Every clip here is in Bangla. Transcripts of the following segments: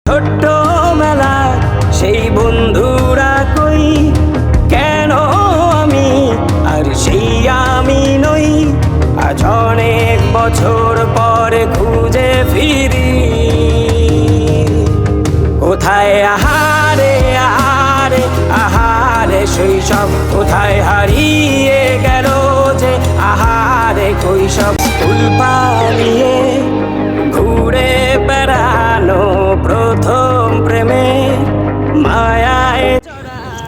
ছোট্ট মেলা সেই বন্ধুরা কই, কেন আমি আর সেই আমি নই। আজ অনেক বছর পরে খুঁজে ফিরি, কোথায় আহারে আহারে আহারে শৈশব, কোথায় হারিয়ে গেল যে আহারে কৈশব। ফুল পালিয়ে ঘুরে বেড়ানো প্রথম প্রেমে মায়ায়।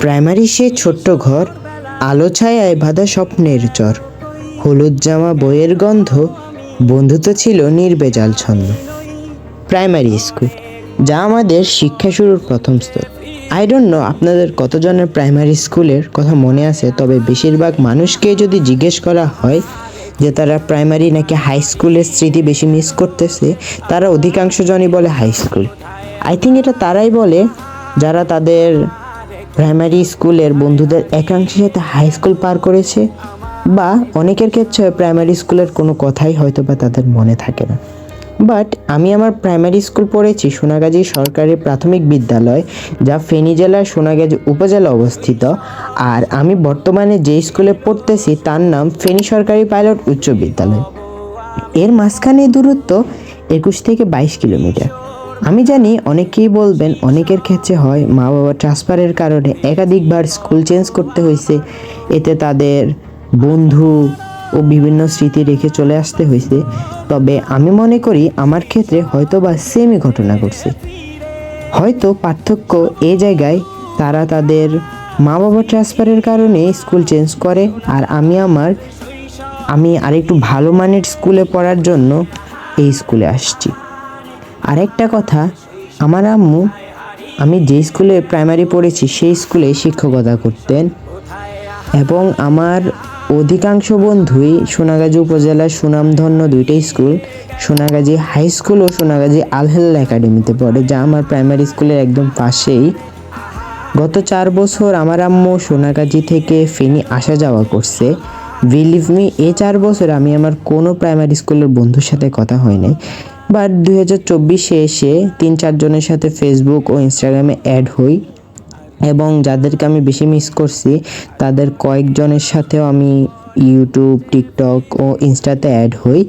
প্রাইমারি সে ছোট্ট ঘর, আলো ছায়ায় বাঁধা স্বপ্নের চর, হলুদ জামা বইয়ের গন্ধ, বন্ধুত্ব ছিল নির্ভেজাল ছন্দ। প্রাইমারি স্কুল, যা আমাদের শিক্ষা শুরুর প্রথম স্তর। আই ডোন্ট নো আপনাদের কতজনের প্রাইমারি স্কুলের কথা মনে আছে, তবে বেশিরভাগ মানুষকে যদি জিজ্ঞেস করা হয় যে তারা প্রাইমারি নাকি হাই স্কুলের স্মৃতি বেশি মিস করতেছে, তারা অধিকাংশ জনই বলে হাই স্কুল। আই থিঙ্ক এটা তারাই বলে যারা তাদের প্রাইমারি স্কুলের বন্ধুদের একাংশের সাথে হাই স্কুল পার করেছে, বা অনেকের ক্ষেত্রে প্রাইমারি স্কুলের কোনো কথাই হয়তো বা তাদের মনে থাকে না। বাট আমি আমার প্রাইমারি স্কুল পড়েছি সোনাগাজী সরকারি প্রাথমিক বিদ্যালয়, যা ফেনী জেলার সোনাগাজী উপজেলা অবস্থিত। আর আমি বর্তমানে যে স্কুলে পড়তেছি তার নাম ফেনী সরকারি পাইলট উচ্চ বিদ্যালয়। এর মাঝখানে দূরত্ব 21 থেকে 22 কিলোমিটার। আমি জানি অনেকেই বলবেন অনেকের ক্ষেত্রে হয় মা বাবা ট্রান্সফারের কারণে একাধিকবার স্কুল চেঞ্জ করতে হয়েছে, এতে তাদের বন্ধু ও বিভিন্ন স্মৃতি রেখে চলে আসতে হয়েছে। তবে আমি মনে করি আমার ক্ষেত্রে হয়তো বা সেমই ঘটনা ঘটছে। হয়তো পার্থক্য এই জায়গায় তারা তাদের মা বাবা ট্রান্সফারের কারণে স্কুল চেঞ্জ করে, আর আমি আরেকটু ভালো মানের স্কুলে পড়ার জন্য এই স্কুলে আসছি। আরেকটা কথা, আমার আম্মু আমি যে স্কুলে প্রাইমারি পড়েছি সেই স্কুলে শিক্ষকতা করতেন, এবং আমার অধিকাংশ বন্ধুই সোনাগাজী উপজেলার সুনামধন্য দুইটাই স্কুল, সোনাগাজী হাই স্কুল ও সোনাগাজী আল হেলাল একাডেমিতে পড়ে, যা আমার প্রাইমারি স্কুলের একদম পাশেই। গত 4 বছর আমার আম্মু সোনাগাজী থেকে ফেনী আসা যাওয়া করছে। বিলিভ মি, এই 4 বছর আমি আমার কোনো প্রাইমারি স্কুলের বন্ধুর সাথে কথা হয় নাই। বাট 2024-এ এসে 3-4 জনের সাথে ফেসবুক ও ইনস্টাগ্রামে অ্যাড হই, এবং যাদেরকে আমি বেশি মিস করছি তাদের কয়েকজনের সাথেও আমি ইউটিউব, টিকটক ও ইনস্টাতে অ্যাড হই।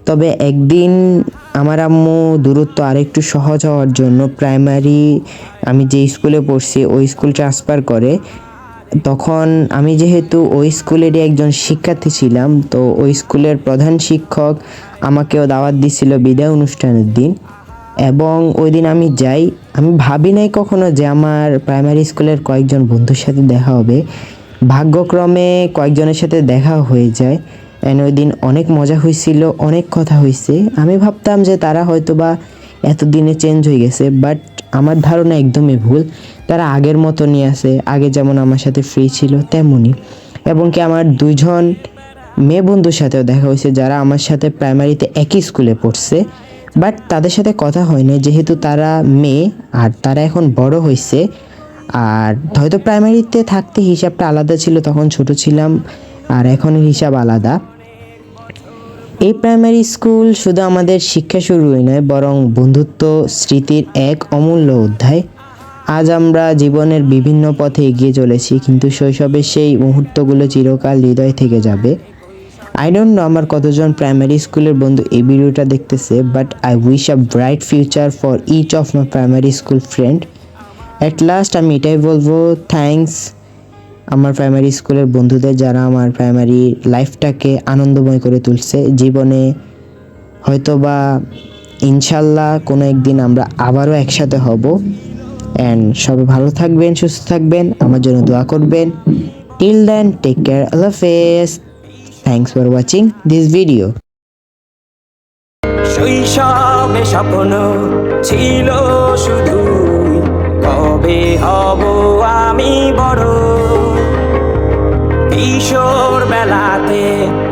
তবে একদিন আমার আম্মু দূরত্ব আরেকটু সহজ হওয়ার জন্য প্রাইমারি আমি যে স্কুলে পড়ছি ওই স্কুল ট্রান্সফার করে। তখন আমি যেহেতু ওই স্কুলেরই একজন শিক্ষার্থী ছিলাম, তো ওই স্কুলের প্রধান শিক্ষক আমাকেও দাওয়াত দিছিল বিদায় অনুষ্ঠানের দিন, এবং ওই দিন আমি যাই। আমি ভাবি নাই কখনো যে আমার প্রাইমারি স্কুলের কয়েকজন বন্ধুর সাথে দেখা হবে। ভাগ্যক্রমে কয়েকজনের সাথে দেখা হয়ে যায়, অ্যান্ড ওই দিন অনেক মজা হয়েছিল, অনেক কথা হয়েছে। আমি ভাবতাম যে তারা হয়তো বা এতদিনে চেঞ্জ হয়ে গেছে, বাট আমার ধারণা একদমই ভুল। তারা আগের মতনই আছে, আগে যেমন আমার সাথে ফ্রি ছিল তেমনই। এবং কি আমার 2 জন মেয়ে বন্ধুর সাথেও দেখা হয়েছে যারা আমার সাথে প্রাইমারিতে একই স্কুলে পড়ছে, বাট তাদের সাথে কথা হয় না যেহেতু তারা মেয়ে আর তারা এখন বড় হয়েছে। আর হয়তো প্রাইমারিতে থাকতে হিসাবটা আলাদা ছিল, তখন ছোট ছিলাম, আর এখনের হিসাব আলাদা। এই প্রাইমারি স্কুল শুধু আমাদের শিক্ষা শুরুই নয়, বরং বন্ধুত্ব স্মৃতির এক অমূল্য অধ্যায়। আজ আমরা জীবনের বিভিন্ন পথে এগিয়ে চলেছি, কিন্তু শৈশবের সেই মুহূর্তগুলো চিরকাল হৃদয় থেকে যাবে। আই ডোন্ট নো আমার কতজন প্রাইমারি স্কুলের বন্ধু এই ভিডিওটা দেখতেছে, but I wish a bright future for each of my primary school friend. At last আমি এটাই বলবো, থ্যাঙ্কস আমার প্রাইমারি স্কুলের বন্ধুদের, যারা আমার প্রাইমারি লাইফটাকে আনন্দময় করে তুলছে। জীবনে হয়তোবা ইনশাল্লাহ কোনো একদিন আমরা আবারও একসাথে হব। অ্যান্ড সবাই ভালো থাকবেন, সুস্থ থাকবেন, আমার জন্য দোয়া করবেন। টিল দেন, টেক কেয়ার, আল্লাহ হাফেজ। Thanks for watching this video. শৈশবে স্বপ্ন ছিল শুধু, কবে হব আমি বড়। কিশোর বেলাতে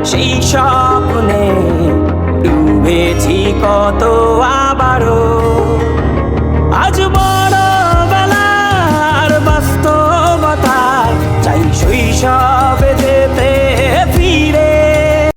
সেই স্বপ্নে ডুবেছি কত আবারও। আজ